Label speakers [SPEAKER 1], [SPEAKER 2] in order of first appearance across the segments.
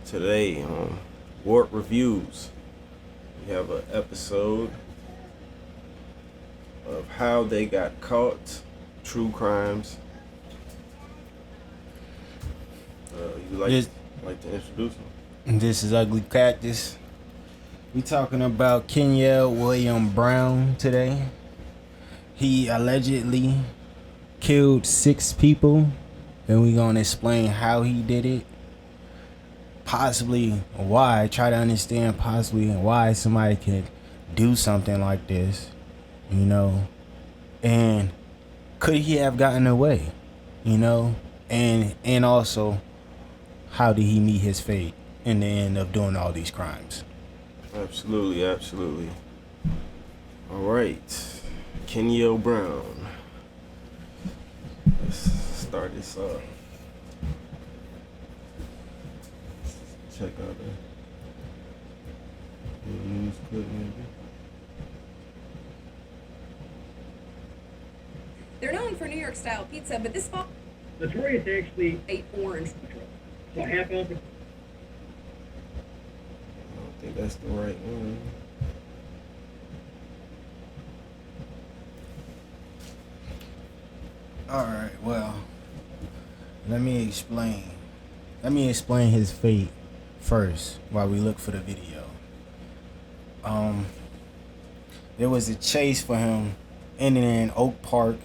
[SPEAKER 1] Today on Wart Reviews, we have an episode of How They Got Caught, True Crimes. You like to introduce them?
[SPEAKER 2] This is Ugly Cactus. We talking about Kenyel Brown today. He allegedly killed 6 people, and we gonna explain how he did it. Possibly why. Try to understand possibly why somebody could do something like this, and could he have gotten away, and also how did he meet his fate in the end of doing all these crimes.
[SPEAKER 1] Absolutely. All right, Kenyel Brown. Let's start this off. Check out the news clip, maybe.
[SPEAKER 3] They're known for New York style pizza, but this spot
[SPEAKER 4] Notorious actually
[SPEAKER 3] ate orange control.
[SPEAKER 4] so half ounce.
[SPEAKER 1] I don't think that's the right one.
[SPEAKER 2] Alright, well, let me explain his fate first while we look for the video. There was a chase for him ending in Oak Park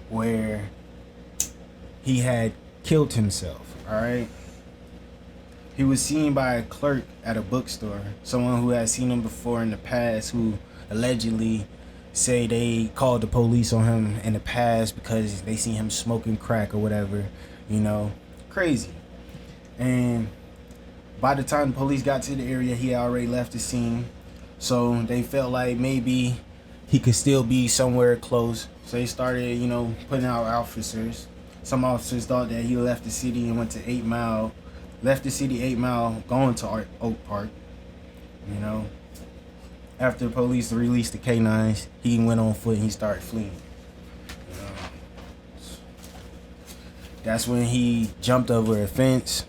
[SPEAKER 2] where he had killed himself, alright? He was seen by a clerk at a bookstore, someone who had seen him before in the past, who allegedly say they called the police on him in the past because they seen him smoking crack or whatever, crazy. And by the time the police got to the area, he had already left the scene, so they felt like maybe he could still be somewhere close. So they started, putting out officers. Some officers thought that he left the city and went to 8 Mile, going to Oak Park, After the police released the K9s, he went on foot and he started fleeing. That's when he jumped over a fence.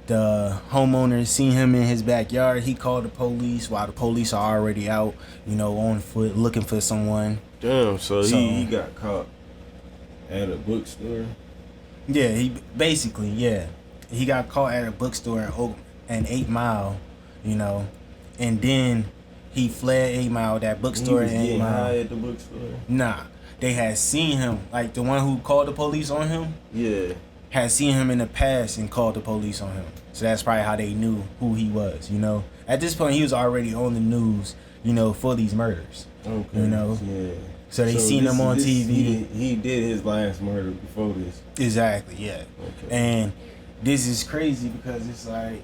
[SPEAKER 2] The homeowner seen him in his backyard. He called the police while the police are already out, on foot looking for someone.
[SPEAKER 1] Damn, so he got caught at a bookstore?
[SPEAKER 2] Yeah, he got caught at a bookstore in 8 Mile, and then he fled 8 Mile, that bookstore in 8 Mile.
[SPEAKER 1] High at the bookstore?
[SPEAKER 2] Nah, they had seen him, like the one who called the police on him.
[SPEAKER 1] Yeah.
[SPEAKER 2] Had seen him in the past and called the police on him. So that's probably how they knew who he was, At this point, he was already on the news, for these murders.
[SPEAKER 1] Okay. Yeah.
[SPEAKER 2] So they seen him on TV.
[SPEAKER 1] He did his last murder before this.
[SPEAKER 2] Exactly, yeah.
[SPEAKER 1] Okay.
[SPEAKER 2] And this is crazy because it's like,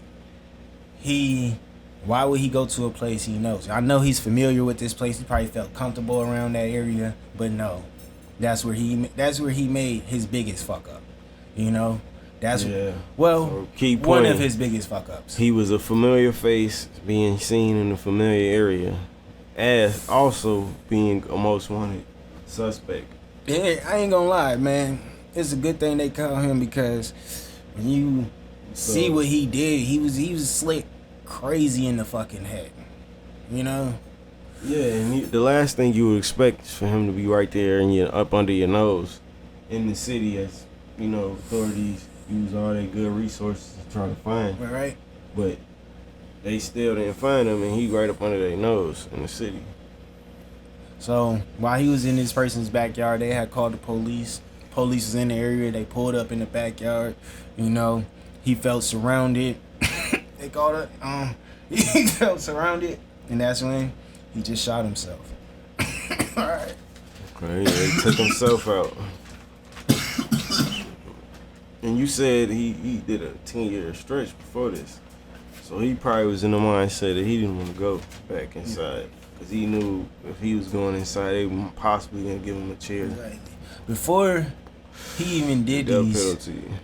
[SPEAKER 2] why would he go to a place he knows? I know he's familiar with this place. He probably felt comfortable around that area, but no. That's where he made his biggest fuck up.
[SPEAKER 1] So key point,
[SPEAKER 2] one of his biggest fuck ups.
[SPEAKER 1] He was a familiar face being seen in a familiar area, as also being a most wanted suspect.
[SPEAKER 2] Yeah, I ain't gonna lie, man. It's a good thing they call him because when you see what he did, he was slick, crazy in the fucking head.
[SPEAKER 1] Yeah, and the last thing you would expect is for him to be right there and up under your nose in the city as authorities use all their good resources to try to find.
[SPEAKER 2] Right.
[SPEAKER 1] But they still didn't find him, and he right up under their nose in the city.
[SPEAKER 2] So while he was in this person's backyard, they had called the police. Police was in the area. They pulled up in the backyard. He felt surrounded. They called it. He felt surrounded, and that's when he just shot himself. All right.
[SPEAKER 1] Okay, yeah, he took himself out. And you said he did a 10-year stretch before this. So he probably was in the mindset that he didn't want to go back inside. Because he knew if he was going inside, they were possibly going to give him a chair.
[SPEAKER 2] Exactly. Before he even did
[SPEAKER 1] death
[SPEAKER 2] these...
[SPEAKER 1] penalty.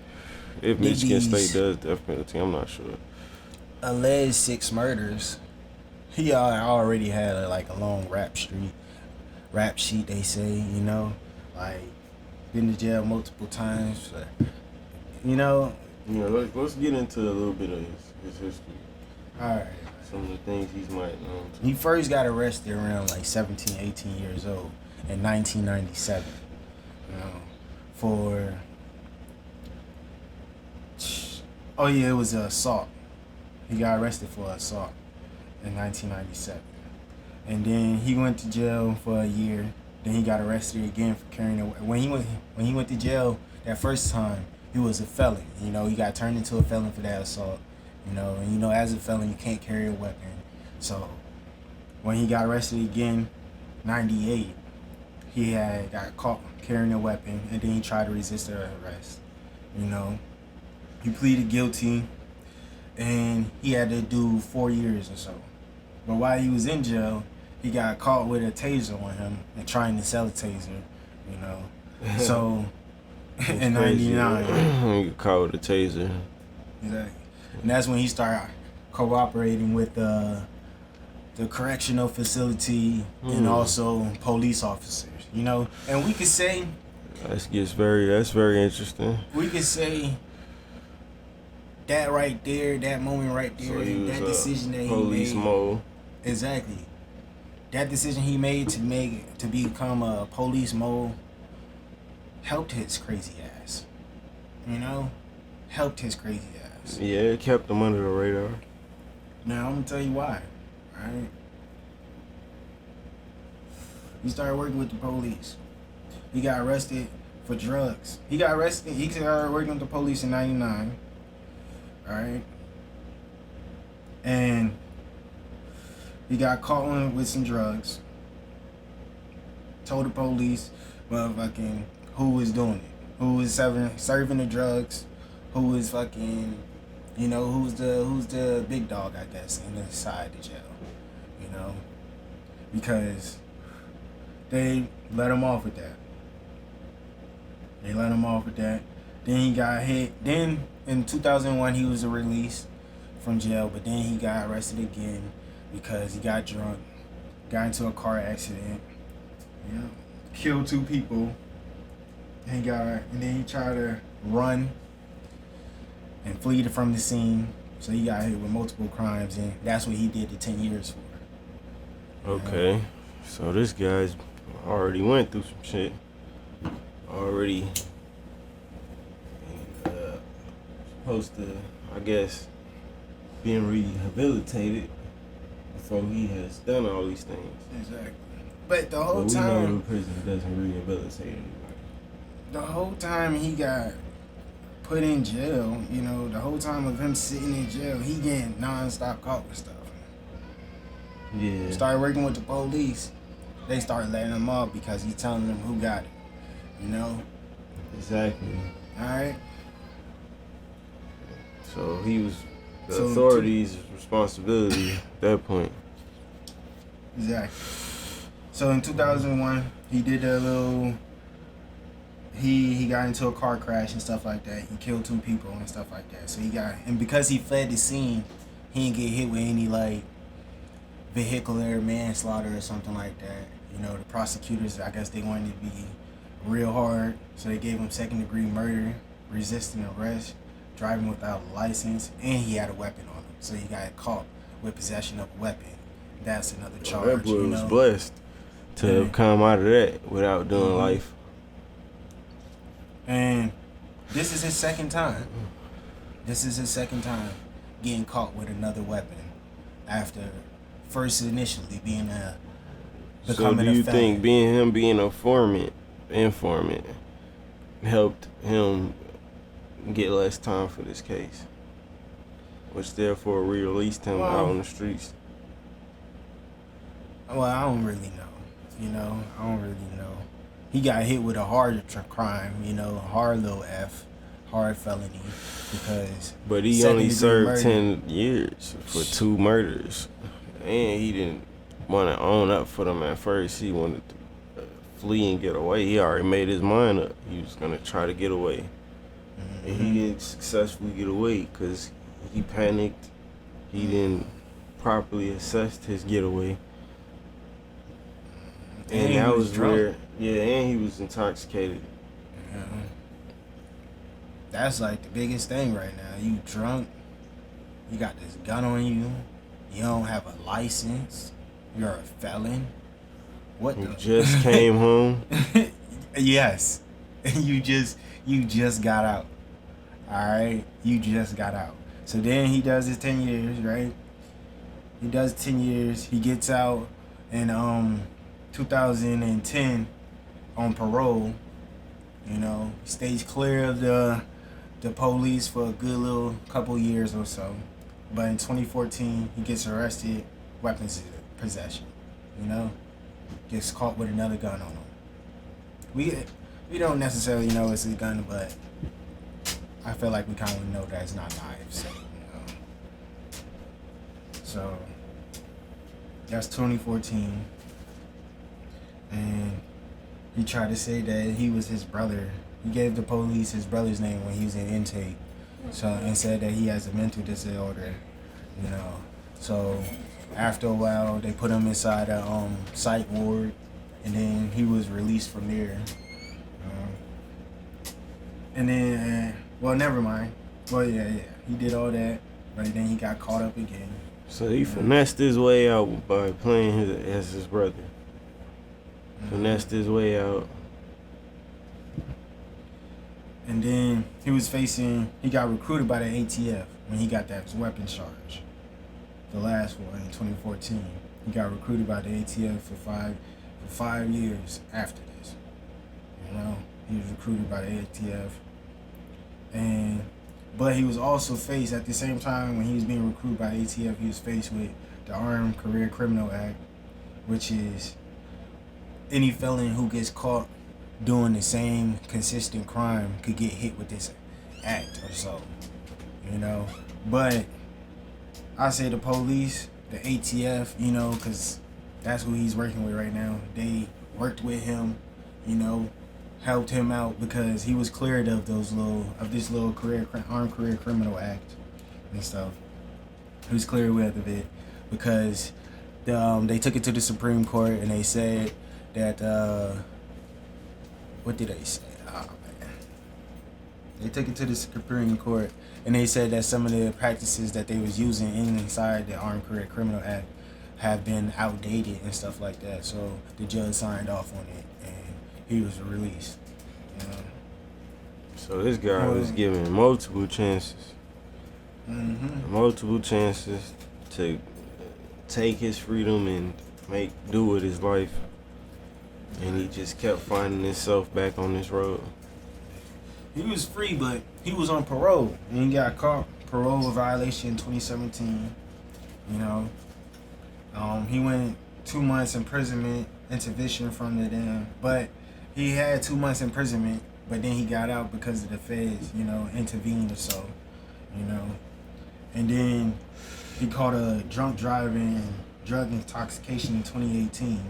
[SPEAKER 1] If Michigan State does death penalty, I'm not sure.
[SPEAKER 2] Alleged 6 murders. He already had a long rap sheet, they say, been to jail multiple times.
[SPEAKER 1] Yeah, let's get into a little bit of his history.
[SPEAKER 2] All right.
[SPEAKER 1] Some of the things he's might know.
[SPEAKER 2] He first got arrested around like 17, 18 years old in 1997. You know, for it was an assault. He got arrested for assault in 1997, and then he went to jail for a year. Then he got arrested again for carrying a when he went to jail that first time, he was a felon. You know, he got turned into a felon for that assault. You know, and you know, as a felon, you can't carry a weapon. So when he got arrested again, 98, he had got caught carrying a weapon, and then he tried to resist the arrest. You know, he pleaded guilty, and he had to do 4 years or so. But while he was in jail, he got caught with a taser on him and trying to sell a taser. You know, so in '99,
[SPEAKER 1] You caught with a taser.
[SPEAKER 2] exactly, and that's when he started cooperating with the correctional facility and also police officers. You know, and we could say
[SPEAKER 1] That's very interesting.
[SPEAKER 2] we could say that right there, that moment right there,
[SPEAKER 1] So he was
[SPEAKER 2] that decision that he
[SPEAKER 1] police
[SPEAKER 2] made.
[SPEAKER 1] mode.
[SPEAKER 2] Exactly. That decision he made to become a police mole helped his crazy ass. You know? Helped his crazy ass.
[SPEAKER 1] Yeah, it kept him under the radar.
[SPEAKER 2] Now I'm gonna tell you why. Alright? He started working with the police. He got arrested for drugs. He started working with the police in '99. Alright? And he got caught with some drugs. Told the police, motherfucking, who was doing it, who was serving the drugs, who was fucking, you know, who's the big dog, I guess, inside the jail, you know, because they let him off with that. Then he got hit. Then in 2001 he was released from jail, but then he got arrested again because he got drunk, got into a car accident, you know, killed 2 people, and then he tried to run and flee from the scene. So he got hit with multiple crimes, and that's what he did the 10 years for.
[SPEAKER 1] Okay, so this guy's already went through some shit. Already supposed to, I guess, being rehabilitated before he has done all these things.
[SPEAKER 2] Exactly. But the whole
[SPEAKER 1] But we know
[SPEAKER 2] time,
[SPEAKER 1] prison doesn't rehabilitate anybody.
[SPEAKER 2] the whole time he got put in jail, you know, the whole time of him sitting in jail, he getting non-stop caught with stuff.
[SPEAKER 1] Yeah.
[SPEAKER 2] Started working with the police. They started letting him off because he's telling them who got it. You know?
[SPEAKER 1] Exactly.
[SPEAKER 2] Alright?
[SPEAKER 1] So he was the
[SPEAKER 2] So
[SPEAKER 1] authorities' responsibility at that point.
[SPEAKER 2] Exactly. So in 2001, he did a little. He got into a car crash and stuff like that. He killed 2 people and stuff like that. So and because he fled the scene, he didn't get hit with any like vehicular manslaughter or something like that. You know, the prosecutors, I guess they wanted to be real hard, so they gave him 2nd-degree murder, resisting arrest, driving without a license, and he had a weapon on him. So he got caught with possession of a weapon. That's another charge.
[SPEAKER 1] That boy
[SPEAKER 2] you
[SPEAKER 1] was
[SPEAKER 2] know?
[SPEAKER 1] blessed to have come out of that without doing life.
[SPEAKER 2] And this is his second time. This is his second time getting caught with another weapon after first initially being
[SPEAKER 1] So
[SPEAKER 2] becoming
[SPEAKER 1] do you
[SPEAKER 2] a felon.
[SPEAKER 1] think being an informant helped him get less time for this case, which therefore released him out on the streets?
[SPEAKER 2] Well, I don't really know. You know, I don't really know. He got hit with a hard crime, you know, hard little F, hard felony, because.
[SPEAKER 1] But he only served 10 years for 2 murders, and he didn't want to own up for them at first. He wanted to flee and get away. He already made his mind up. He was gonna try to get away, and he didn't successfully get away because he panicked. He didn't properly assess his getaway. And that was
[SPEAKER 2] drunk.
[SPEAKER 1] where, and he was intoxicated.
[SPEAKER 2] Yeah. That's like the biggest thing right now. You drunk, you got this gun on you, you don't have a license, you're a felon. What
[SPEAKER 1] You
[SPEAKER 2] the?
[SPEAKER 1] just came home.
[SPEAKER 2] Yes, you just got out. All right, you just got out. So then he does his 10 years, right? He does 10 years. He gets out in 2010 on parole. You know, stays clear of the police for a good little couple years or so. But in 2014, he gets arrested, weapons possession. You know, gets caught with another gun on him. We don't necessarily know it's a gun, but I feel like we kind of know that it's not knives. You know? So that's 2014, and he tried to say that he was his brother. He gave the police his brother's name when he was in intake, so and said that he has a mental disorder. You know, so after a while they put him inside a psych ward, and then he was released from there. And then, well, never mind. Well, yeah, he did all that, but then he got caught up again.
[SPEAKER 1] So he finessed his way out by playing as his brother. Finessed his way out.
[SPEAKER 2] And then he got recruited by the ATF when he got that weapons charge. The last one in 2014. He got recruited by the ATF for five years after this. You know, he was recruited by the ATF. But he was also faced at the same time when he was being recruited by the ATF, he was faced with the Armed Career Criminal Act, which is any felon who gets caught doing the same consistent crime could get hit with this act or so. You know, but I say the police, the ATF, you know, because that's who he's working with right now. They worked with him, you know, helped him out because he was cleared of this little Armed Career Criminal Act and stuff. He was cleared of it because they took it to the Supreme Court and they said that what did they say? Oh man, they took it to the Supreme Court and they said that some of the practices that they was using inside the Armed Career Criminal Act have been outdated and stuff like that. So the judge signed off on it and he was released. You know?
[SPEAKER 1] So this guy was given multiple chances.
[SPEAKER 2] Mm-hmm.
[SPEAKER 1] Multiple chances to take his freedom and do with his life. And he just kept finding himself back on this road.
[SPEAKER 2] He was free, but he was on parole. And he got caught parole violation in 2017. You know, he went 2 months imprisonment, intervention from the dam. But he had 2 months imprisonment, but then he got out because of the feds, you know, intervened or so, you know. And then he caught a drunk driving and drug intoxication in 2018.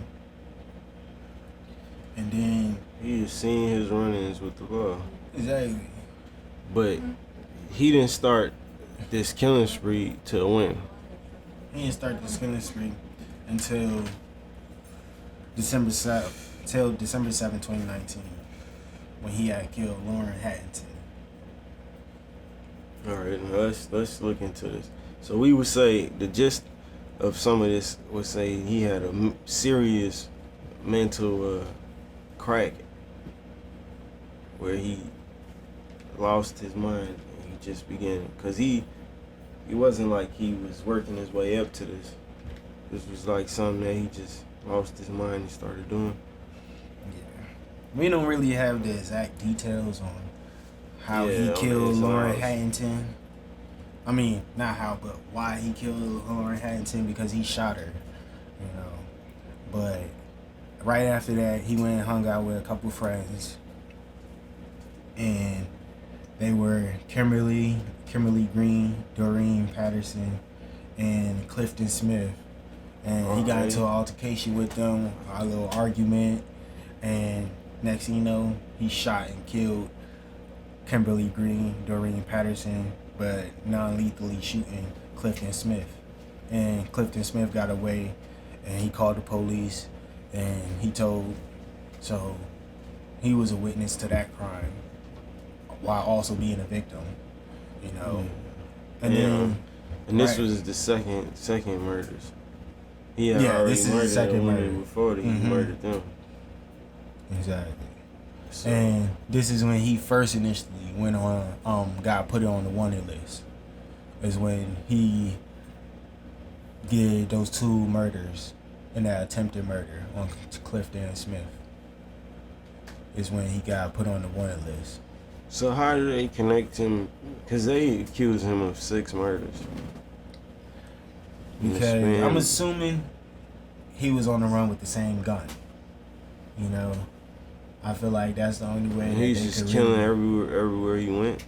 [SPEAKER 2] And then
[SPEAKER 1] He has seen his run-ins with the law.
[SPEAKER 2] exactly.
[SPEAKER 1] But he didn't start this killing spree till when?
[SPEAKER 2] He didn't start the killing spree until December 7th, 2019, when he had killed Lauren Hattington.
[SPEAKER 1] All right, now let's look into this. So we would say the gist of some of this would say he had a serious mental crack where he lost his mind and he just began, because he wasn't like he was working his way up to this. This was like something that he just lost his mind and started doing.
[SPEAKER 2] Yeah. We don't really have the exact details on how he
[SPEAKER 1] Yeah,
[SPEAKER 2] killed
[SPEAKER 1] on
[SPEAKER 2] Lauren
[SPEAKER 1] his eyes.
[SPEAKER 2] Hattington. I mean, not how, but why he killed Lauren Hattington, because he shot her, you know. But right after that, he went and hung out with a couple friends. And they were Kimberly Green, Doreen Patterson, and Clifton Smith. And he got into an altercation with them, a little argument. And next thing you know, he shot and killed Kimberly Green, Doreen Patterson, but non-lethally shooting Clifton Smith. And Clifton Smith got away, and he called the police, and he was a witness to that crime while also being a victim. You know, and
[SPEAKER 1] Yeah.
[SPEAKER 2] then
[SPEAKER 1] And this
[SPEAKER 2] right.
[SPEAKER 1] was the second murders. He had
[SPEAKER 2] Yeah,
[SPEAKER 1] already
[SPEAKER 2] this is the
[SPEAKER 1] murdered
[SPEAKER 2] second
[SPEAKER 1] the women
[SPEAKER 2] murder.
[SPEAKER 1] before that he
[SPEAKER 2] Mhm.
[SPEAKER 1] murdered them.
[SPEAKER 2] exactly.
[SPEAKER 1] So,
[SPEAKER 2] And this is when he first initially went on, got put on the wanted list. Is when he did those 2 murders and that attempted murder on Clifton Smith. Is when he got put on the wanted list.
[SPEAKER 1] so how do they connect him? Because they accuse him of 6 murders. In the
[SPEAKER 2] Because
[SPEAKER 1] span-
[SPEAKER 2] I'm assuming he was on the run with the same gun. You know, I feel like that's the only way.
[SPEAKER 1] and
[SPEAKER 2] that
[SPEAKER 1] he's
[SPEAKER 2] they
[SPEAKER 1] just
[SPEAKER 2] could
[SPEAKER 1] killing
[SPEAKER 2] really,
[SPEAKER 1] everywhere he went.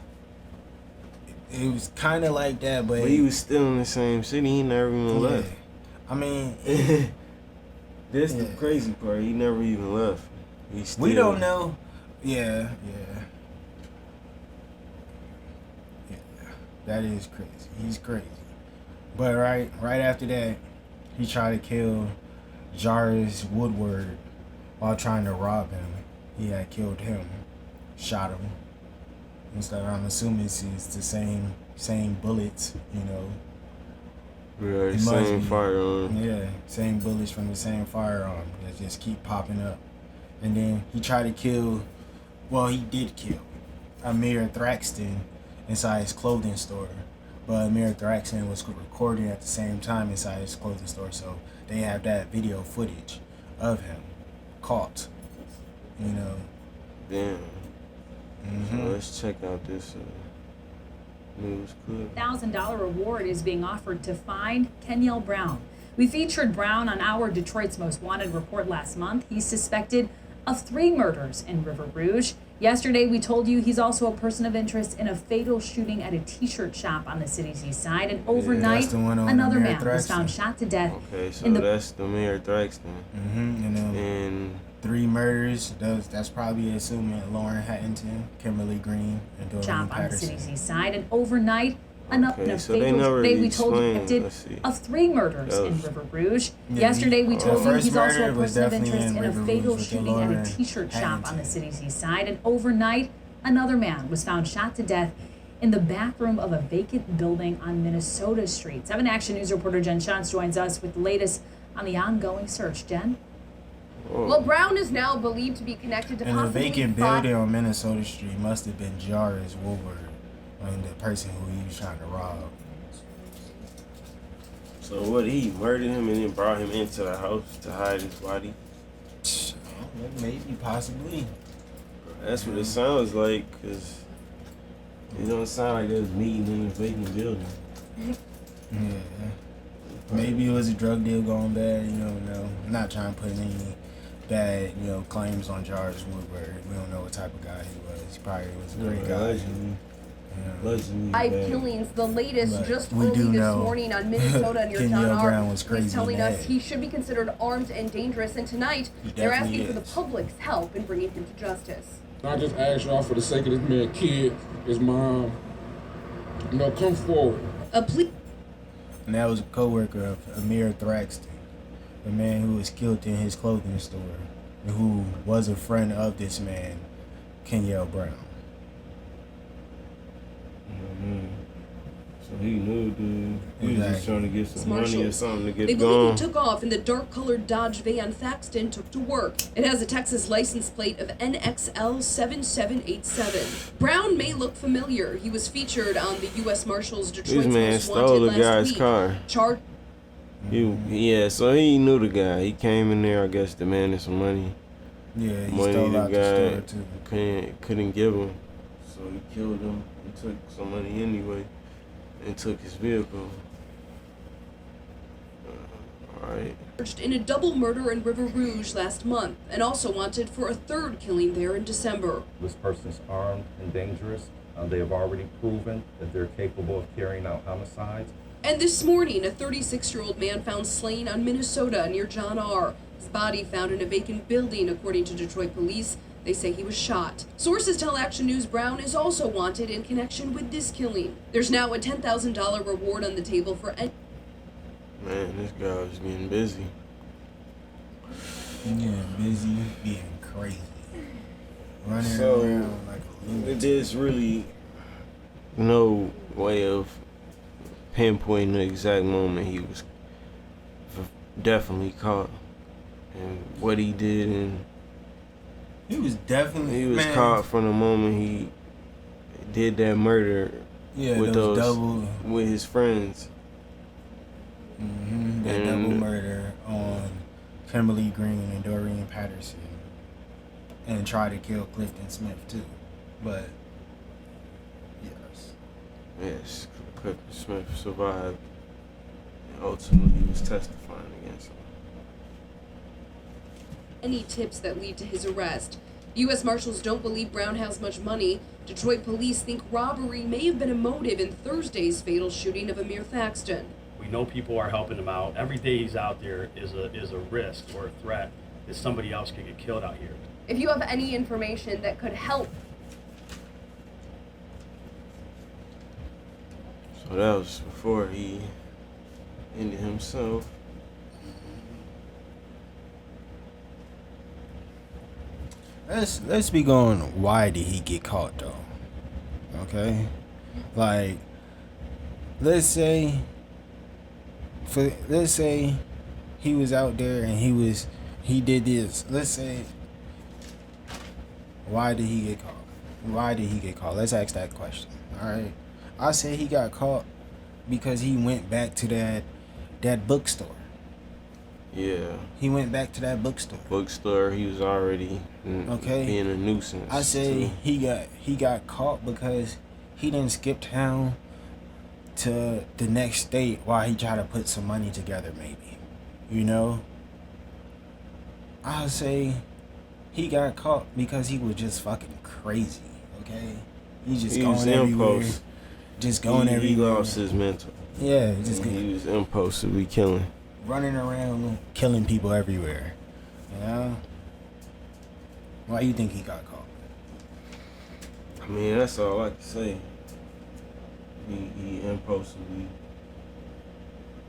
[SPEAKER 2] It was kind of like that, but
[SPEAKER 1] But he was still in the same city. He never even
[SPEAKER 2] yeah.
[SPEAKER 1] left.
[SPEAKER 2] I mean,
[SPEAKER 1] That's the
[SPEAKER 2] Yeah.
[SPEAKER 1] crazy part. He never even left. He still,
[SPEAKER 2] we don't know. Yeah. That is crazy. He's crazy. But right after that, he tried to kill Jarvis Woodward while trying to rob him. He had killed him, shot him. And stuff. I'm assuming it's the same bullets, you know.
[SPEAKER 1] Yeah,
[SPEAKER 2] It must
[SPEAKER 1] same
[SPEAKER 2] be.
[SPEAKER 1] firearm.
[SPEAKER 2] Yeah, same bullets from the same firearm that just keep popping up. And then he tried to kill, well, he did kill Amir Thraxton inside his clothing store. But Amir Thraxton was recording at the same time inside his clothing store, so they have that video footage of him caught, you know.
[SPEAKER 1] Damn. So
[SPEAKER 2] Mhm.
[SPEAKER 1] let's check out this news clip.
[SPEAKER 5] $1,000 reward is being offered to find Kenyel Brown. We featured Brown on our Detroit's Most Wanted report last month. He's suspected of 3 murders in River Rouge. Yesterday, we told you he's also a person of interest in a fatal shooting at a t-shirt shop on the city's east side. And overnight,
[SPEAKER 2] that's the one on
[SPEAKER 5] another
[SPEAKER 2] Amir
[SPEAKER 5] man was
[SPEAKER 2] Thraxton.
[SPEAKER 5] found shot to death.
[SPEAKER 1] Okay, so
[SPEAKER 5] in the
[SPEAKER 1] that's the Mayor Thraxton.
[SPEAKER 2] And then
[SPEAKER 1] And
[SPEAKER 2] 3 murders. That's probably assuming Lauren Hattington, Kimberly Green, and Doreen
[SPEAKER 5] shop on the
[SPEAKER 2] Patterson.
[SPEAKER 5] city's east side. And overnight,
[SPEAKER 1] Okay,
[SPEAKER 5] a
[SPEAKER 1] so they
[SPEAKER 5] fatal
[SPEAKER 1] never
[SPEAKER 5] we told you
[SPEAKER 1] explained.
[SPEAKER 5] convicted
[SPEAKER 1] Let's see.
[SPEAKER 5] of 3 murders
[SPEAKER 1] That
[SPEAKER 5] in
[SPEAKER 1] was-
[SPEAKER 5] River Rouge.
[SPEAKER 2] Yeah,
[SPEAKER 5] Yesterday, we
[SPEAKER 2] the
[SPEAKER 5] told you
[SPEAKER 2] first
[SPEAKER 5] he's also a
[SPEAKER 2] murder was
[SPEAKER 5] person of
[SPEAKER 2] definitely
[SPEAKER 5] interest in a
[SPEAKER 2] River
[SPEAKER 5] fatal
[SPEAKER 2] Rouge with the
[SPEAKER 5] shooting at a
[SPEAKER 2] Lauren
[SPEAKER 5] t-shirt shop on the
[SPEAKER 2] Hattington.
[SPEAKER 5] city's east side. And overnight, another man was found shot to death in the back room of a vacant building on Minnesota Street. 7 Action News reporter Jen Shantz joins us with the latest on the ongoing search. Jen?
[SPEAKER 1] Whoa.
[SPEAKER 3] Well, Brown is now believed to be connected to
[SPEAKER 2] And the
[SPEAKER 3] possibly
[SPEAKER 2] vacant
[SPEAKER 3] 5
[SPEAKER 2] building on Minnesota Street must have been Jarvis Woodward, the person who he was trying to rob.
[SPEAKER 1] So what? He murdered him and then brought him into the house to hide his body.
[SPEAKER 2] Maybe, possibly.
[SPEAKER 1] That's what it sounds like, cause it don't sound like they was meeting in a vacant building.
[SPEAKER 2] Yeah. Maybe it was a drug deal going bad. You don't know. I'm not trying to put any bad, claims on Jarvis Woodward. We don't know what type of guy he was. He probably was a great guy.
[SPEAKER 1] Allegedly.
[SPEAKER 2] Yeah.
[SPEAKER 1] Allegedly.
[SPEAKER 3] 5
[SPEAKER 1] bad.
[SPEAKER 3] killings, the latest
[SPEAKER 2] But
[SPEAKER 3] just
[SPEAKER 2] we
[SPEAKER 3] early
[SPEAKER 2] do
[SPEAKER 3] this
[SPEAKER 2] know
[SPEAKER 3] morning on Minnesota near
[SPEAKER 2] Kenyel
[SPEAKER 3] John
[SPEAKER 2] Brown
[SPEAKER 3] R.
[SPEAKER 2] was crazy
[SPEAKER 3] He's telling us
[SPEAKER 2] mad.
[SPEAKER 3] he should be considered armed and dangerous, and tonight
[SPEAKER 2] He
[SPEAKER 3] they're
[SPEAKER 2] definitely
[SPEAKER 3] asking for the
[SPEAKER 2] is.
[SPEAKER 3] public's help in bringing him to justice.
[SPEAKER 6] I just ask y'all for the sake of this man, kid, his mom, come forward.
[SPEAKER 3] A plea.
[SPEAKER 2] And that was a co-worker of Amir Thraxton, the man who was killed in his clothing store, and who was a friend of this man, Kenyel Brown.
[SPEAKER 1] Mhm. So he knew, dude. He was just
[SPEAKER 2] Exactly.
[SPEAKER 1] trying to get some money or
[SPEAKER 7] Marshals.
[SPEAKER 1] something to
[SPEAKER 7] They
[SPEAKER 1] get
[SPEAKER 7] believe
[SPEAKER 1] going.
[SPEAKER 7] he took off in the dark-colored Dodge van Thaxton took to work. It has a Texas license plate of NXL 7787. Brown may look familiar. He was featured on the U.S. Marshals
[SPEAKER 1] This
[SPEAKER 7] Detroit's
[SPEAKER 1] man
[SPEAKER 7] Most
[SPEAKER 1] stole
[SPEAKER 7] Wanted
[SPEAKER 1] the
[SPEAKER 7] last
[SPEAKER 1] guy's
[SPEAKER 7] week.
[SPEAKER 1] car. Yeah, so he knew the guy. He came in there, I guess, demanding some money.
[SPEAKER 2] Yeah, he
[SPEAKER 1] Money
[SPEAKER 2] stole
[SPEAKER 1] the
[SPEAKER 2] out the
[SPEAKER 1] guy
[SPEAKER 2] store too.
[SPEAKER 1] couldn't give him. So he killed him and took some money anyway and took his vehicle. Alright.
[SPEAKER 7] Charged in a double murder in River Rouge last month, and also wanted for a 3rd killing there in December.
[SPEAKER 8] This person's armed and dangerous. They have already proven that they're capable of carrying out homicides.
[SPEAKER 7] And this morning, a 36-year-old man found slain on Minnesota near John R. His body found in a vacant building, according to Detroit police. They say he was shot. Sources tell Action News Brown is also wanted in connection with this killing. There's now a $10,000 reward on the table for any.
[SPEAKER 1] Man, this guy was getting busy.
[SPEAKER 2] Yeah, busy being crazy. running
[SPEAKER 1] So,
[SPEAKER 2] around like a lunatic.
[SPEAKER 1] there's really no way of pinpointing the exact moment he was definitely caught and what he did, and
[SPEAKER 2] He was definitely.
[SPEAKER 1] he was caught from the moment he did that murder
[SPEAKER 2] Yeah,
[SPEAKER 1] with
[SPEAKER 2] those
[SPEAKER 1] those
[SPEAKER 2] double.
[SPEAKER 1] with his friends.
[SPEAKER 2] That
[SPEAKER 1] And-
[SPEAKER 2] double murder on Kimberly Green and Doreen Patterson, and tried to kill Clifton Smith too, but yes.
[SPEAKER 1] Yes, Clifton Smith survived, and ultimately he was testifying against him.
[SPEAKER 7] Any tips that lead to his arrest. U.S. Marshals don't believe Brown has much money. Detroit police think robbery may have been a motive in Thursday's fatal shooting of Amir Thaxton.
[SPEAKER 9] We know people are helping him out. Every day he's out there is a risk or a threat that somebody else could get killed out here.
[SPEAKER 3] If you have any information that could help,
[SPEAKER 1] So that was before he ended himself.
[SPEAKER 2] Let's be going. Why did he get caught though? Okay, like let's say he was out there and he did this. Let's say, why did he get caught? Why did he get caught? Let's ask that question. All right, I say he got caught because he went back to that bookstore.
[SPEAKER 1] Yeah,
[SPEAKER 2] He went back to that bookstore.
[SPEAKER 1] he was already
[SPEAKER 2] Okay.
[SPEAKER 1] being a nuisance.
[SPEAKER 2] I say
[SPEAKER 1] too.
[SPEAKER 2] he got caught because he didn't skip town to the next state while he tried to put some money together, maybe. You know? I say he got caught because he was just fucking crazy, okay? He just
[SPEAKER 1] He was
[SPEAKER 2] going everywhere.
[SPEAKER 1] impulse.
[SPEAKER 2] Just going
[SPEAKER 1] He
[SPEAKER 2] everywhere.
[SPEAKER 1] lost his mental.
[SPEAKER 2] Yeah, just
[SPEAKER 1] He was impulsively killing.
[SPEAKER 2] running around killing people everywhere. You know? Why you think he got caught?
[SPEAKER 1] I mean, that's all I can say. He impulsively.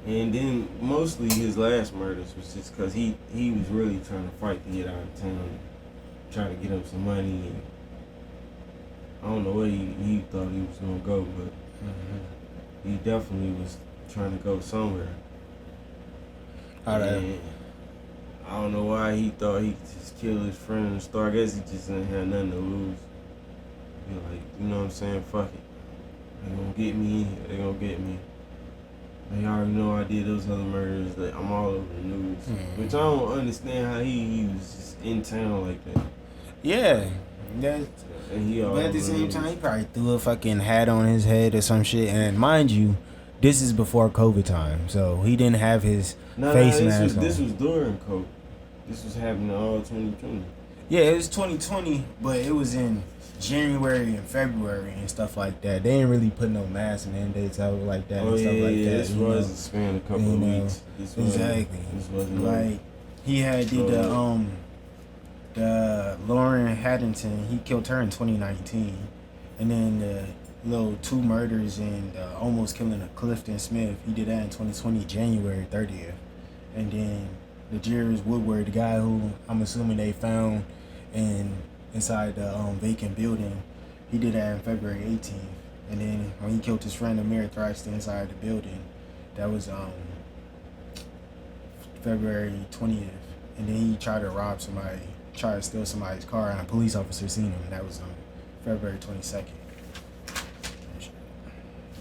[SPEAKER 1] And then mostly his last murders was just because he was really trying to fight to get out of town, trying to get him some money. And I don't know where he thought he was going to go, but he definitely was trying to go somewhere. And I don't know why he thought he could just kill his friend and start. I guess he just didn't have nothing to lose. He like, you know what I'm saying? Fuck it. They gonna get me. They gonna get me. They already know I did those other murders. That I'm all over the news. Which I don't understand how he was just in town like that.
[SPEAKER 2] Yeah. That,
[SPEAKER 1] And he all
[SPEAKER 2] but at the
[SPEAKER 1] over
[SPEAKER 2] same
[SPEAKER 1] news.
[SPEAKER 2] time, he probably threw a fucking hat on his head or some shit. And mind you, this is before COVID time, so he didn't have his face mask on.
[SPEAKER 1] This was during COVID. This was happening all 2020.
[SPEAKER 2] Yeah, it was 2020, but it was in January and February and stuff like that. They didn't really put no mask mandates out like that and stuff like that.
[SPEAKER 1] This was a span a couple of weeks. This
[SPEAKER 2] Exactly.
[SPEAKER 1] This wasn't
[SPEAKER 2] Like he had did the Lauren Haddington. He killed her in 2019, and then the little 2 murders and almost killing of Clifton Smith. He did that in 2020, January 30th, and then the Jerry's Woodward, the guy who I'm assuming they found inside the vacant building. He did that in February 18th, and then when he killed his friend Amir Thaxton inside the building, that was February 20th, and then he tried to steal somebody's car, and a police officer seen him, and that was February 22nd.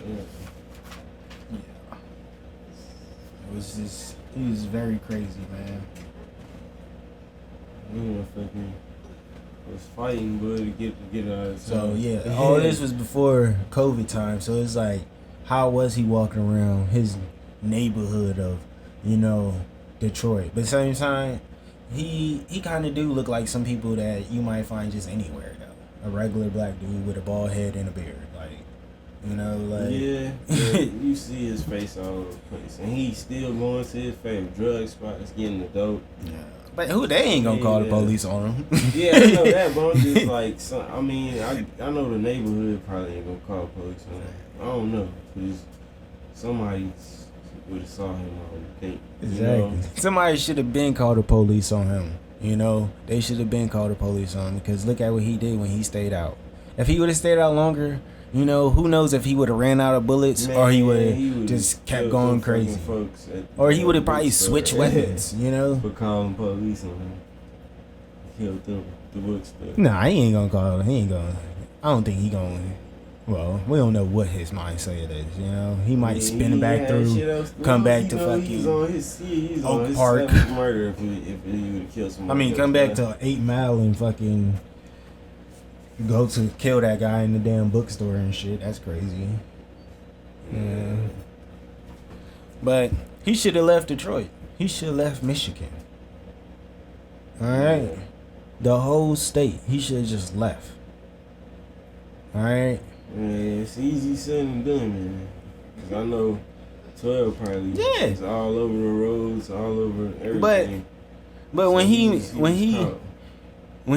[SPEAKER 2] Yeah. It was just, he was very crazy, man.
[SPEAKER 1] fucking was fighting, but to get out of
[SPEAKER 2] So
[SPEAKER 1] town.
[SPEAKER 2] yeah, all this was before COVID time. So it's like, how was he walking around his neighborhood of, Detroit? But at the same time, he kind of do look like some people that you might find just anywhere though. A regular black dude with a bald head and a beard,
[SPEAKER 1] Yeah, you see his face all over the place, and he's still going to his favorite drug spots, getting the dope.
[SPEAKER 2] Yeah. But they ain't gonna call the police on him.
[SPEAKER 1] Yeah, I know that, but I'm just like, I know the neighborhood probably ain't gonna call the police on him. I don't know, because somebody would have saw him, I would think.
[SPEAKER 2] Exactly. Somebody should have been called the police on him. You know, they should have been called the police on him because look at what he did when he stayed out. If he would have stayed out longer, you know, who knows if he would have ran out of bullets or he would have just kept going crazy. Or he would have probably switched weapons, you know?
[SPEAKER 1] For calling police on him. Killed them, the bookstore.
[SPEAKER 2] Nah, he ain't gonna call him. He ain't gonna. I don't think he gonna. Well, we don't know what his mindset is, you know? He might spin back through, come back to fucking Oak Park.
[SPEAKER 1] Murder if he would have killed somebody.
[SPEAKER 2] I mean, come back to 8 Mile and fucking go to kill that guy in the damn bookstore and shit. That's crazy. Yeah. But he should have left Detroit. He should have left Michigan. Alright? The whole state. He should have just left. Alright?
[SPEAKER 1] Man, it's easy said and done, man. Because I know 12 probably is all over the roads, all over everything.
[SPEAKER 2] But when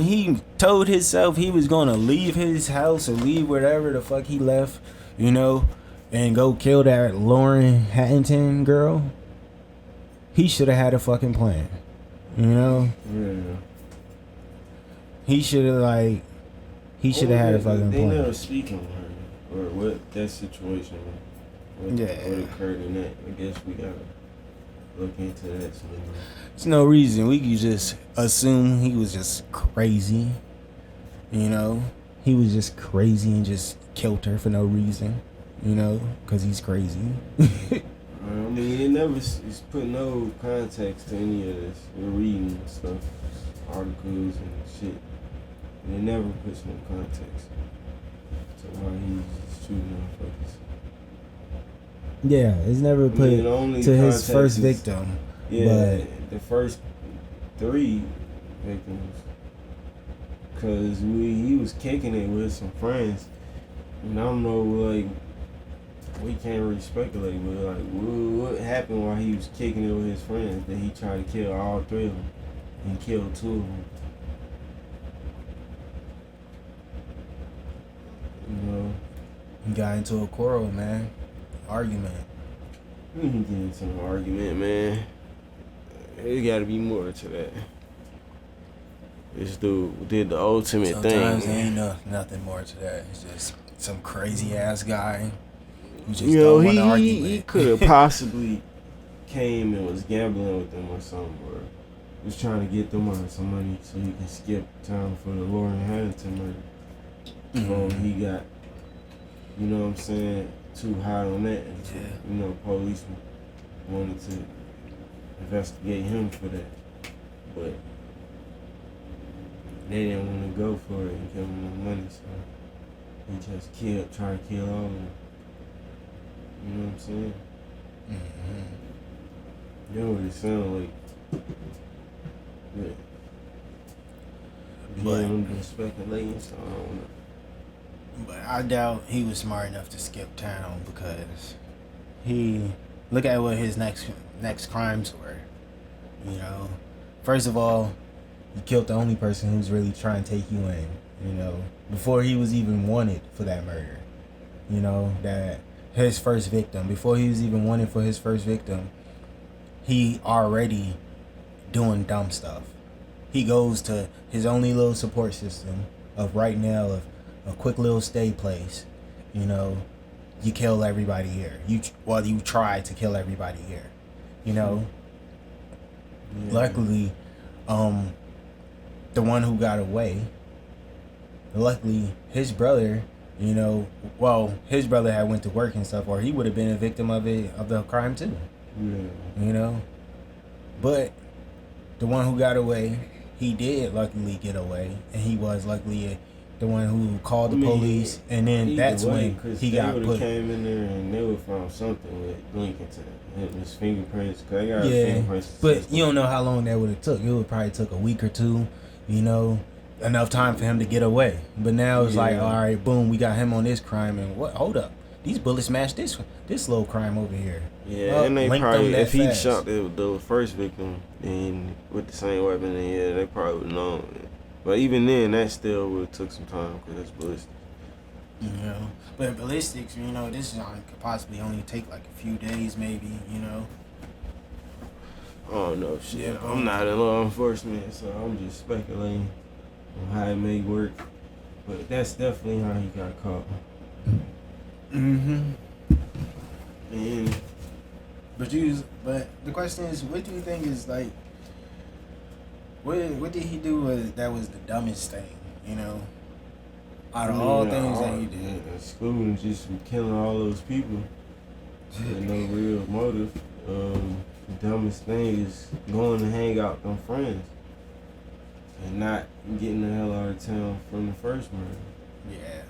[SPEAKER 2] he told himself he was gonna leave his house or leave wherever the fuck he left, you know, and go kill that Lauren Hattington girl, he should have had a fucking plan, you know.
[SPEAKER 1] Yeah.
[SPEAKER 2] He should have had a fucking
[SPEAKER 1] They
[SPEAKER 2] plan.
[SPEAKER 1] never speak on her or what that situation, what occurred in that. I guess we gotta look into that.
[SPEAKER 2] There's no reason. We could just assume he was just crazy. You know? He was just crazy and just killed her for no reason. You know? Because he's crazy.
[SPEAKER 1] I mean, it never is put no context to any of this. We're reading stuff, articles and shit. And it never puts no context to why he's shooting motherfuckers.
[SPEAKER 2] Yeah, it's never put to his first victim.
[SPEAKER 1] Yeah, but the first 3 victims. Because he was kicking it with some friends. And I don't know, like, we can't really speculate, but, like, what happened while he was kicking it with his friends that he tried to kill all 3 of them and killed 2 of them? You know?
[SPEAKER 2] He got into a quarrel, man. Argument.
[SPEAKER 1] We can get into an argument, man. There's gotta be more to that. This dude did the ultimate thing.
[SPEAKER 2] Sometimes there ain't nothing more to that. It's just some crazy ass guy who just don't want to argue.
[SPEAKER 1] He could have possibly came and was gambling with them or something, or was trying to get them on some money so he can skip town for the Lauren Hattington murder. He got, you know what I'm saying, too high on that. And so, you know, police wanted to investigate him for that. But they didn't want to go for it and give him no money, so he just tried to kill all of them. You know what I'm saying? You know what it sound like. But I'm just speculating, so I don't know.
[SPEAKER 2] But I doubt he was smart enough to skip town because look at what his next crimes were. You know, first of all, he killed the only person who's really trying to take you in. You know, before he was even wanted for that murder. You know, that his first victim. Before he was even wanted for his first victim, he already doing dumb stuff. He goes to his only little support system of right now of a quick little stay place. You know, you kill everybody here. You try to kill everybody here. You know. Yeah. Luckily, the one who got away. Luckily, his brother. You know, his brother had went to work and stuff, or he would have been a victim of the crime too.
[SPEAKER 1] Yeah.
[SPEAKER 2] You know, but the one who got away, he did luckily get away, and he was luckily the one who called the police, and then that's when he got put. They would have came
[SPEAKER 1] in there and they would have found something with linking to his fingerprints. Cause they got fingerprints.
[SPEAKER 2] But you don't know how long that would have took. It would probably took a week or 2. You know, enough time for him to get away. But now it's like, all right, boom, we got him on this crime, and what? Hold up, these bullets match this little crime over here.
[SPEAKER 1] Yeah, and they probably if he shot the first victim and with the same weapon, then they probably would have known. But even then, that still would have took some time because that's ballistics.
[SPEAKER 2] You know, but ballistics, you know, this could possibly only take like a few days, maybe. You know.
[SPEAKER 1] I don't know shit.
[SPEAKER 2] Yeah,
[SPEAKER 1] I'm not in law enforcement, so I'm just speculating on how it may work. But that's definitely how he got caught.
[SPEAKER 2] Mm-hmm.
[SPEAKER 1] And
[SPEAKER 2] But the question is, what do you think is like, what did he do that was the dumbest thing, you know? Out of all things that he did.
[SPEAKER 1] Excluding just from killing all those people with no real motive. The dumbest thing is going to hang out with them friends and not getting the hell out of town from the first murder.
[SPEAKER 2] Yeah.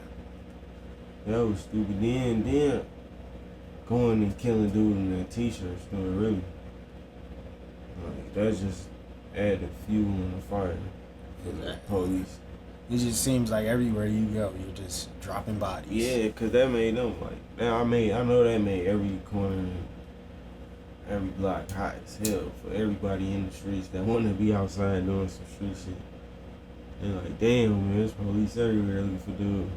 [SPEAKER 1] That was stupid. Then going and killing dude in that t-shirt store, really. Like, that just added fuel on the fire for the police.
[SPEAKER 2] It just seems like everywhere you go, you're just dropping bodies.
[SPEAKER 1] Yeah, cause that made them like. I know that made every corner, and every block hot as hell for everybody in the streets that want to be outside doing some street shit. They're like, damn, man, there's police everywhere looking for dude.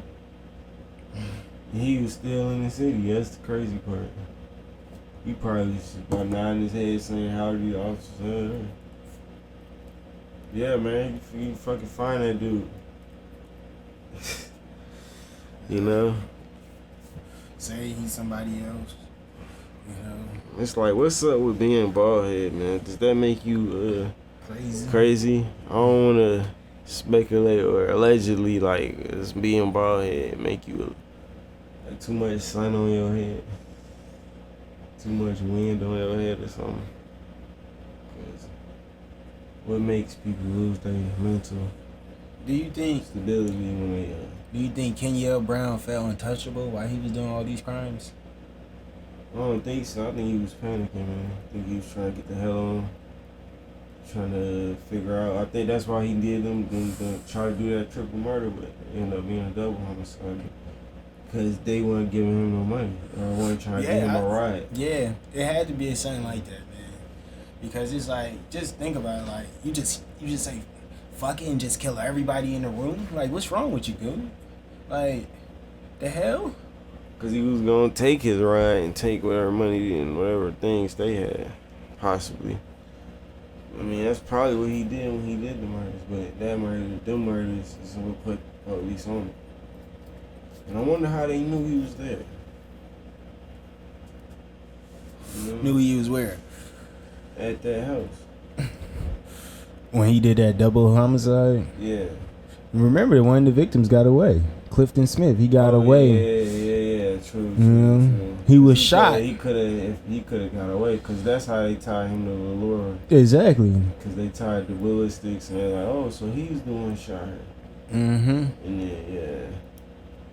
[SPEAKER 1] And he was still in the city. That's the crazy part. He probably just about nodding his head saying, "Howdy, officer." Yeah, man, you fucking find that dude. You know?
[SPEAKER 2] Say he's somebody else. You know?
[SPEAKER 1] It's like, what's up with being bald head, man? Does that make you crazy? I don't want to speculate or allegedly, like, is being bald head make you like too much sun on your head? Too much wind on your head or something? 'Cause what makes people lose their mental
[SPEAKER 2] Do you think
[SPEAKER 1] stability when they
[SPEAKER 2] Do you think Kenyel Brown felt untouchable while he was doing all these crimes?
[SPEAKER 1] I don't think so. I think he was panicking, man. I think he was trying to get the hell on, trying to figure out. I think that's why he did them try to do that triple murder, but it ended up being a double homicide because they weren't giving him no money or weren't trying to give him a ride.
[SPEAKER 2] Yeah, it had to be something like that, man. Because it's like, just think about it, like you just say, fuck it and just kill everybody in the room. Like, what's wrong with you, dude? Like, the hell?
[SPEAKER 1] Because he was going to take his ride and take whatever money and whatever things they had, possibly. I mean, that's probably what he did when he did the murders, but them murders is what put police on it. And I wonder how they knew he was there. You know?
[SPEAKER 2] Knew he was where?
[SPEAKER 1] At that house.
[SPEAKER 2] When he did that double homicide?
[SPEAKER 1] Yeah.
[SPEAKER 2] Remember, one of the victims got away. Clifton Smith, he got away.
[SPEAKER 1] Yeah, true.
[SPEAKER 2] He was shot.
[SPEAKER 1] He could have got away, because that's how they tied him to the lure.
[SPEAKER 2] Exactly.
[SPEAKER 1] Because they tied the ballistics, and they're like, oh, so he's the one shot her.
[SPEAKER 2] Mm-hmm.
[SPEAKER 1] And then, yeah.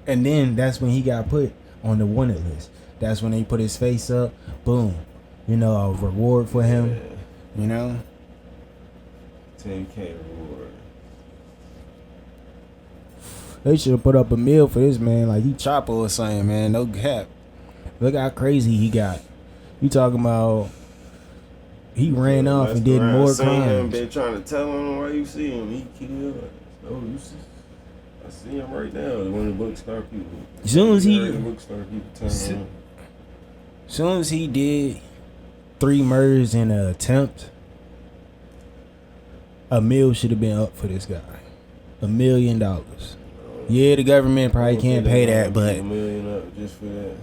[SPEAKER 2] And then that's when he got put on the wanted list. That's when they put his face up. Boom. You know, a reward for him.
[SPEAKER 1] Yeah.
[SPEAKER 2] You know?
[SPEAKER 1] 10K reward.
[SPEAKER 2] They should have put up a meal for this man, like he Chopper or something, man. No cap. Look how crazy he got. You talking about he ran off and did more crimes.
[SPEAKER 1] Been trying to tell him why you see him. He killed. Oh, I see him right now. One of the bookstore people. Soon
[SPEAKER 2] as he did 3 murders and an attempt, a meal should have been up for this guy. $1 million. Yeah, the government probably can't pay that, but
[SPEAKER 1] $1 million up just for that.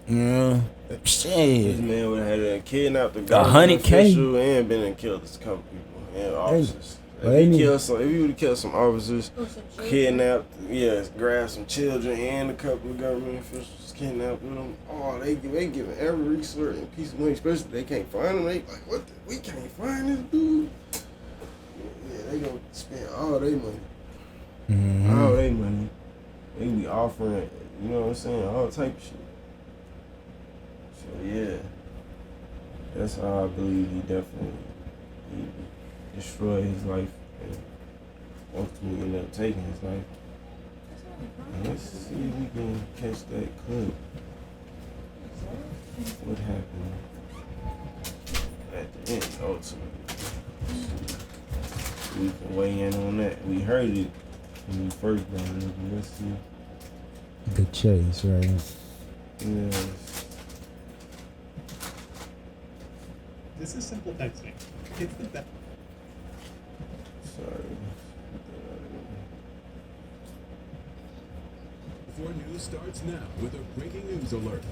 [SPEAKER 2] Yeah, shit.
[SPEAKER 1] This man would have had to kidnap the government official and been and killed a couple people and officers. If he would have killed some officers, kidnapped, grabbed some children and a couple of government officials, kidnapped them. Oh, they giving every resource and piece of money, especially if they can't find them. They like, what? We can't find this dude. Yeah, they gonna spend all their money.
[SPEAKER 2] Mm-hmm.
[SPEAKER 1] All their money. They be offering, you know what I'm saying, all type of shit. So yeah, that's how I believe he definitely destroyed his life and ultimately ended up taking his life. And let's see if we can catch that clip. What happened at the end, ultimately. We can weigh in on that. We heard it when we first brought it up, but let's see.
[SPEAKER 2] The chase, right?
[SPEAKER 1] Yeah.
[SPEAKER 10] This is simple texting. It's the best.
[SPEAKER 1] Sorry.
[SPEAKER 11] Before news starts now with a breaking news alert.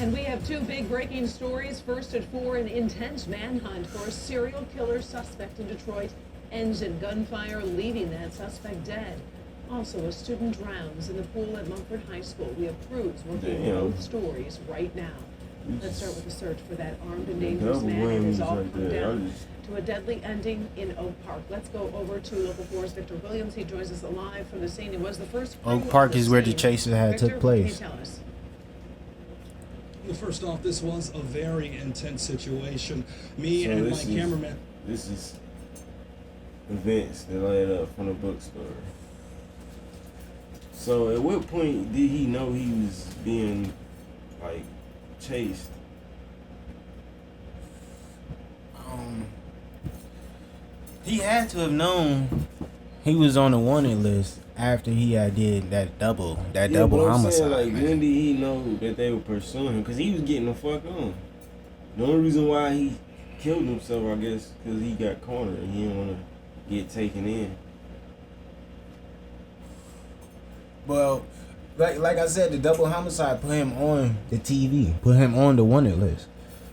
[SPEAKER 12] And we have two big breaking stories. First at 4, an intense manhunt for a serial killer suspect in Detroit ends in gunfire, leaving that suspect dead. Also, a student drowns in the pool at Mumford High School. We have crews working both stories right now. Let's start with the search for that armed and dangerous man. It has all come down to a deadly ending in Oak Park. Let's go over to Local 4's Victor Williams. He joins us live from the scene. It was the first.
[SPEAKER 2] Oak Park is where the chases had took place.
[SPEAKER 12] Can you tell us?
[SPEAKER 10] Well, first off, this was a very intense situation. Me and my cameraman.
[SPEAKER 1] This is events that led up from the bookstore. So at what point did he know he was being like chased?
[SPEAKER 2] He had to have known he was on the wanted list after he had did that double homicide.
[SPEAKER 1] Saying, like, when did he know that they were pursuing him? Because he was getting the fuck on. The only reason why he killed himself, I guess, because he got cornered and he didn't want to get taken in.
[SPEAKER 2] Well, like I said, the double homicide put him on the TV, put him on the wanted list.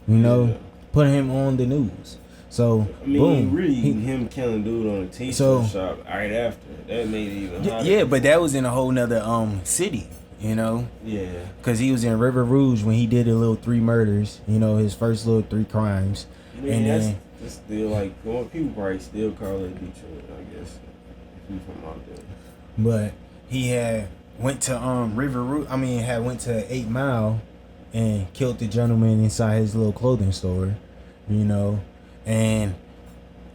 [SPEAKER 2] You know, put him on the news. So
[SPEAKER 1] I mean,
[SPEAKER 2] boom,
[SPEAKER 1] really, him killing dude on a t-shirt shop right after that made it even hotter.
[SPEAKER 2] Yeah, but that was in a whole nother city. You know. Yeah. Because he was in River Rouge when he did the little 3 murders. You know, his first little 3 crimes.
[SPEAKER 1] I mean, and that's still like, well, people probably still call it Detroit, I guess, if you from out there.
[SPEAKER 2] But he had went to River Rouge. Had went to 8 Mile and killed the gentleman inside his little clothing store. You know. And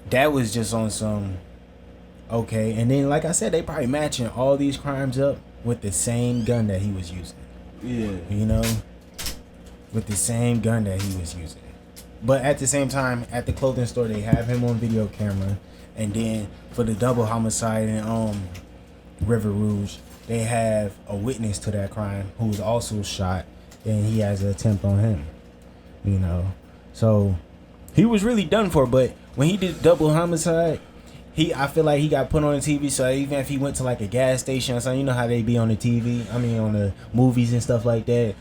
[SPEAKER 2] that was just on some, okay. And then, like I said, they probably matching all these crimes up with the same gun that he was using. Yeah. You know? With the same gun that he was using. But at the same time, at the clothing store, they have him on video camera. And then for the double homicide in River Rouge, they have a witness to that crime who was also shot. And he has an attempt on him. You know? So he was really done for, but when he did double homicide, I feel like he got put on the TV. So even if he went to like a gas station or something, you know how they be on the TV. On the movies and stuff like that.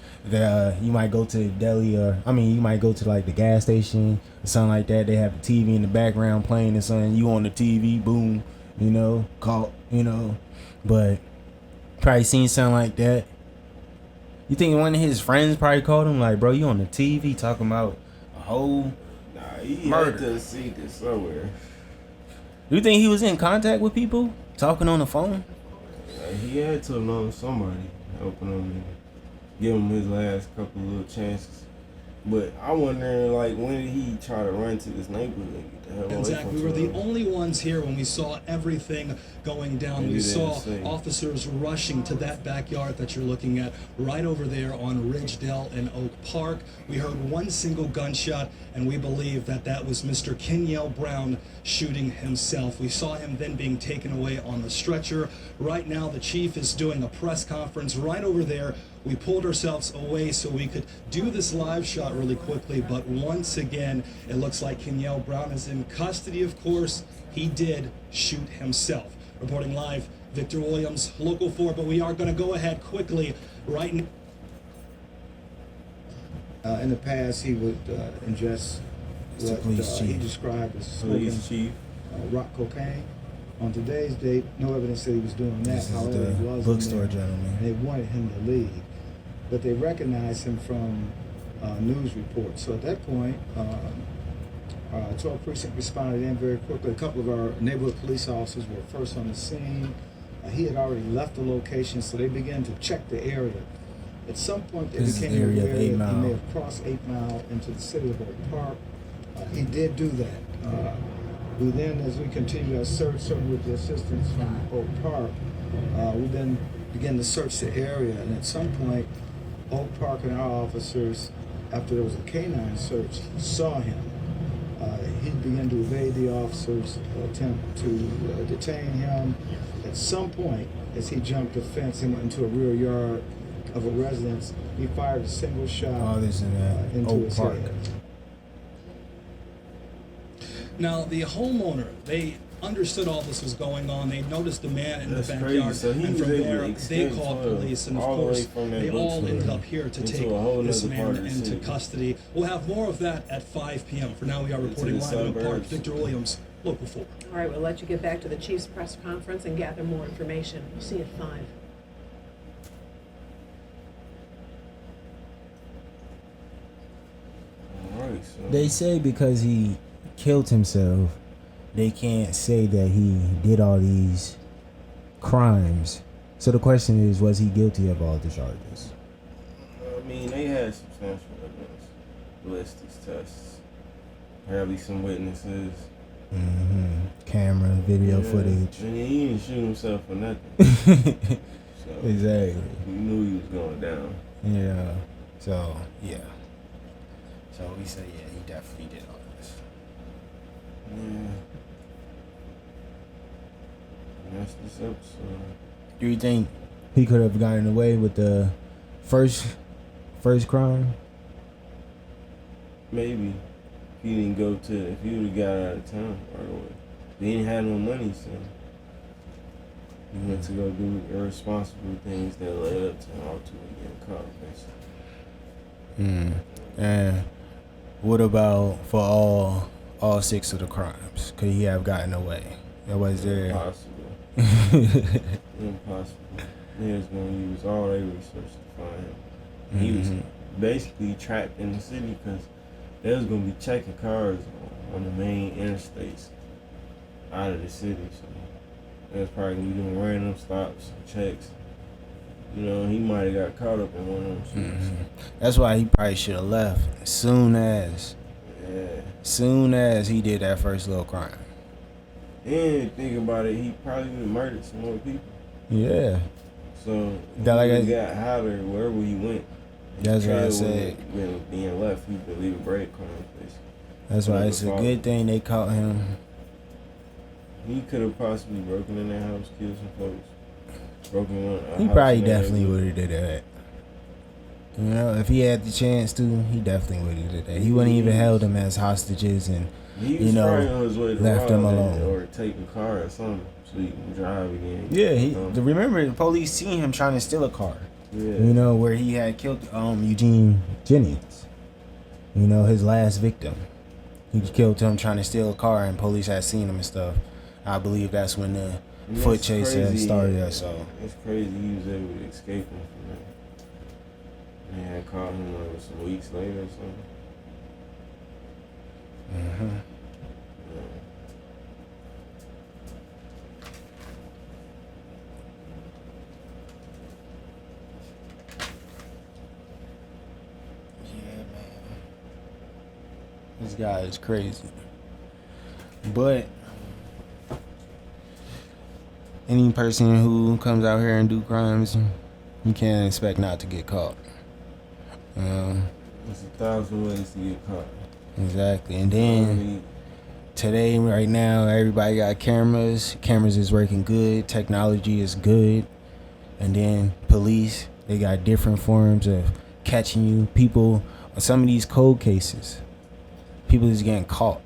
[SPEAKER 2] You might go to the deli you might go to like the gas station or something like that. They have the TV in the background playing and something. You on the TV, boom, you know, caught, you know. But probably seen something like that. You think one of his friends probably called him like, bro, you on the TV talking about a whole
[SPEAKER 1] he
[SPEAKER 2] murder.
[SPEAKER 1] Had to see this somewhere.
[SPEAKER 2] You think he was in contact with people talking on the phone?
[SPEAKER 1] He had to have known somebody helping him and give him his last couple little chances. But I wonder, like, when did he try to run to this neighborhood and get the hell away
[SPEAKER 10] Zach,
[SPEAKER 1] from
[SPEAKER 10] we were the
[SPEAKER 1] somebody?
[SPEAKER 10] only ones here when we saw everything going down. We saw officers rushing to that backyard that you're looking at right over there on Ridgedale and Oak Park. We heard one single gunshot, and we believe that that was Mr. Kenyel Brown shooting himself. We saw him then being taken away on the stretcher. Right now, the chief is doing a press conference right over there. We pulled ourselves away so we could do this live shot really quickly, but once again, it looks like Kenyel Brown is in custody, of course. He did shoot himself. Reporting live, Victor Williams, Local 4, but we are going to go ahead quickly right now.
[SPEAKER 13] In the past, he would ingest what he described as smoking rock cocaine. On today's date, no evidence that he was doing that. However, he was
[SPEAKER 2] bookstore gentleman.
[SPEAKER 13] They wanted him to leave, but they recognized him from news reports. So at that point, 12 Precinct responded in very quickly. A couple of our neighborhood police officers were first on the scene. He had already left the location, so they began to check the area. At some point, they became aware that he may have crossed 8 Mile into the city of Oak Park. He did do that. We then, as we continued our search, certainly with the assistance from Oak Park, we then began to search the area. And at some point, Oak Park and our officers, after there was a canine search, saw him. He began to evade the officers' attempt to detain him. At some point, as he jumped the fence and went into a rear yard of a residence, he fired a single shot into his head.
[SPEAKER 10] Now, the homeowner, they understood all this was going on. They noticed the man in
[SPEAKER 1] That's
[SPEAKER 10] the backyard,
[SPEAKER 1] crazy. So he
[SPEAKER 10] and
[SPEAKER 1] was
[SPEAKER 10] from
[SPEAKER 1] able
[SPEAKER 10] there,
[SPEAKER 1] to
[SPEAKER 10] they
[SPEAKER 1] extend
[SPEAKER 10] called
[SPEAKER 1] 12
[SPEAKER 10] police, and of
[SPEAKER 1] all the way
[SPEAKER 10] course,
[SPEAKER 1] from that
[SPEAKER 10] they all
[SPEAKER 1] Brooklyn
[SPEAKER 10] ended up here to
[SPEAKER 1] into
[SPEAKER 10] take
[SPEAKER 1] a whole
[SPEAKER 10] this
[SPEAKER 1] nother part
[SPEAKER 10] man
[SPEAKER 1] of the
[SPEAKER 10] into
[SPEAKER 1] city.
[SPEAKER 10] custody. We'll have more of that at 5 p.m. For now, we are reporting
[SPEAKER 1] the
[SPEAKER 10] live in Oak Park.
[SPEAKER 1] suburbs.
[SPEAKER 10] Victor Williams, Local 4.
[SPEAKER 12] All right, we'll let you get back to the Chiefs press conference and gather more information. We'll see you at 5.
[SPEAKER 1] All right, so
[SPEAKER 2] They say because he killed himself, they can't say that he did all these crimes. So the question is, was he guilty of all the charges?
[SPEAKER 1] I mean, they had substantial evidence, ballistics tests, apparently some witnesses.
[SPEAKER 2] Camera, video footage.
[SPEAKER 1] And he didn't shoot himself for nothing. So,
[SPEAKER 2] Exactly.
[SPEAKER 1] he knew he was going down.
[SPEAKER 2] Yeah. So, yeah. So we say, yeah, he definitely did all this.
[SPEAKER 1] Yeah. And that's this episode.
[SPEAKER 2] Do you think he could have gotten away with the first crime?
[SPEAKER 1] Maybe. If he didn't go to, if he would have got out of town right away. He didn't have no money, so he went to go do irresponsible things that led up to him ultimately getting caught, basically.
[SPEAKER 2] And what about for all 6 of the crimes? Could he have gotten away? Or was there?
[SPEAKER 1] Impossible. Impossible. They was going to use all their research to find him. He was basically trapped in the city because they was going to be checking cars on the main interstates out of the city. So they was probably going to be doing random stops and checks. You know, he might have got caught up in one of them shoots.
[SPEAKER 2] That's why he probably should have left as soon as he did that first little crime.
[SPEAKER 1] And think about it, he probably would have murdered some more people.
[SPEAKER 2] Yeah.
[SPEAKER 1] So
[SPEAKER 2] That like
[SPEAKER 1] he got hotter wherever he went.
[SPEAKER 2] That's what I said.
[SPEAKER 1] Being left, he could leave a breadcrumb.
[SPEAKER 2] That's why it's a good thing they caught him.
[SPEAKER 1] He could have possibly broken in that house, killed some folks. Broken one.
[SPEAKER 2] He probably definitely would have did that. You know, if he had the chance to, he definitely would have did that. He wouldn't even held them as hostages and,
[SPEAKER 1] he was probably on his way to
[SPEAKER 2] left them
[SPEAKER 1] rob
[SPEAKER 2] alone.
[SPEAKER 1] or take a car or something so he can drive again.
[SPEAKER 2] Yeah, remember the police seen him trying to steal a car.
[SPEAKER 1] Yeah.
[SPEAKER 2] You know, where he had killed Eugene Jennings. You know, his last victim. He killed him trying to steal a car and police had seen him and stuff. I believe that's when the foot chase had started. So
[SPEAKER 1] it's crazy he was able to escape him from that. They had caught him like some weeks later or something.
[SPEAKER 2] this guy is crazy. But any person who comes out here and do crimes, you can't expect not to get caught.
[SPEAKER 1] There's 1,000 ways to get caught.
[SPEAKER 2] Exactly. And then today, right now, everybody got cameras. Cameras is working good. Technology is good. And then police, they got different forms of catching you. People, some of these cold cases, people is getting caught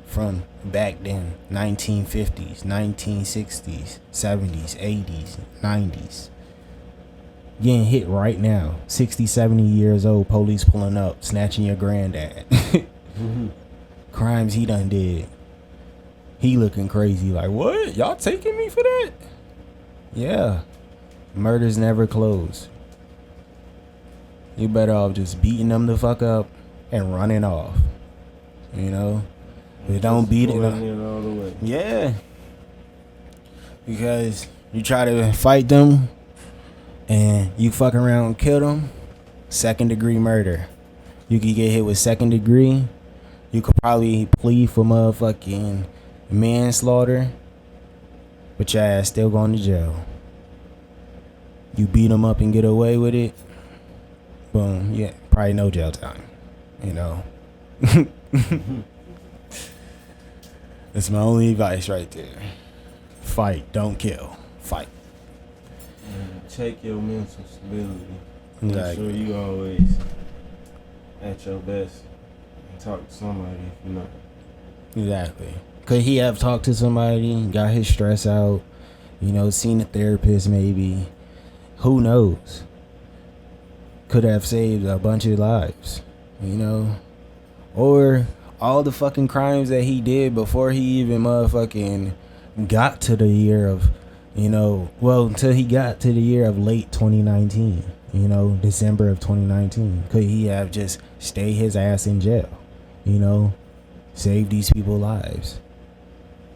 [SPEAKER 2] from back then, 1950s, 1960s, 70s, 80s, 90s. Getting hit right now, 60, 70 years old, police pulling up, snatching your granddad. Crimes he done did. He looking crazy like, what? Y'all taking me for that? Yeah. Murders never close. You better off just beating them the fuck up and running off. You know? But don't beat it all
[SPEAKER 1] the way.
[SPEAKER 2] Yeah. Because you try to fight them and you fuck around and kill them, 2nd degree murder. You could get hit with 2nd degree. You could probably plead for motherfucking manslaughter, but your ass still going to jail. You beat them up and get away with it, boom, yeah, probably no jail time, you know. That's my only advice right there. Fight, don't kill. Fight.
[SPEAKER 1] Check your mental stability.
[SPEAKER 2] Exactly.
[SPEAKER 1] Make sure you always at your best and talk to somebody if you're not.
[SPEAKER 2] Exactly. Could he have talked to somebody, got his stress out, you know, seen a therapist maybe? Who knows? Could have saved a bunch of lives, you know? Or all the fucking crimes that he did before he even motherfucking got to the year of, you know, well, until he got to the year of late 2019, you know, December of 2019. Could he have just stayed his ass in jail, you know, save these people's lives?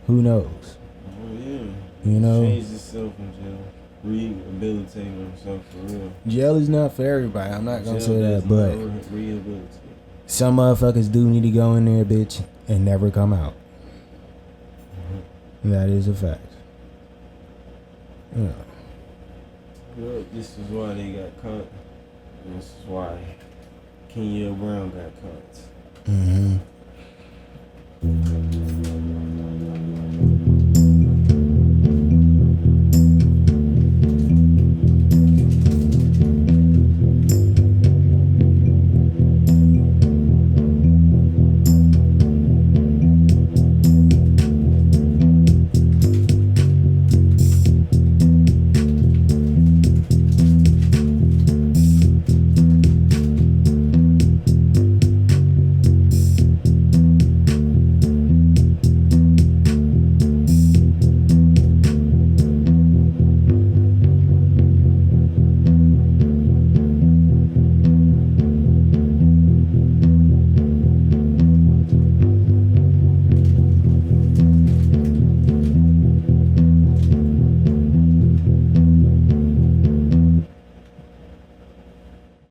[SPEAKER 2] Who knows?
[SPEAKER 1] Oh, yeah.
[SPEAKER 2] You know?
[SPEAKER 1] Changed himself in jail. Rehabilitating himself for real.
[SPEAKER 2] Jail is not for everybody. I'm not going to say that, but
[SPEAKER 1] rehabilitate.
[SPEAKER 2] Some motherfuckers do need to go in there, bitch, and never come out. That is a fact. Yeah.
[SPEAKER 1] Well, this is why they got caught. And this is why Kenyel Brown got caught.
[SPEAKER 2] Mm-hmm.